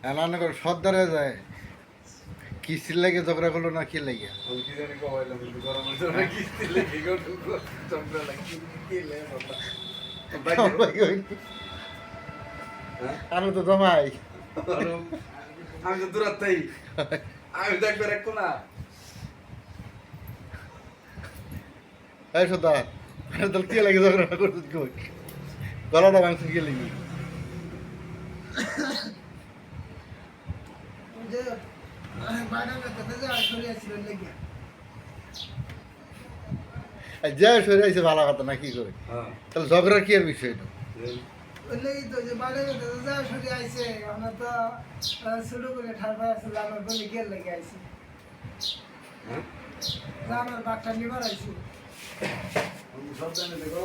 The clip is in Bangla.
এলান করে সর্দার হয়ে যায় কিস্তির লাগে ঝগড়া করলো না কি লাগে আমি তো জমাই আমি তো দূরাত্তাই আমি তো একবার এক না এই সর্দার তোর কি লাগে ঝগড়া করছিস কই গলাটা ভাঙছিস কি লাগে যে সরে আইছে ভালো কথা না কি করে তাহলে ঝগড়া কি এর বিষয়টা শুরু করে ঠান্ডা আসলে আমার বলে গেল লেগে আইছি আমার বাঘটা নিবার আইছি সব জানে দেখো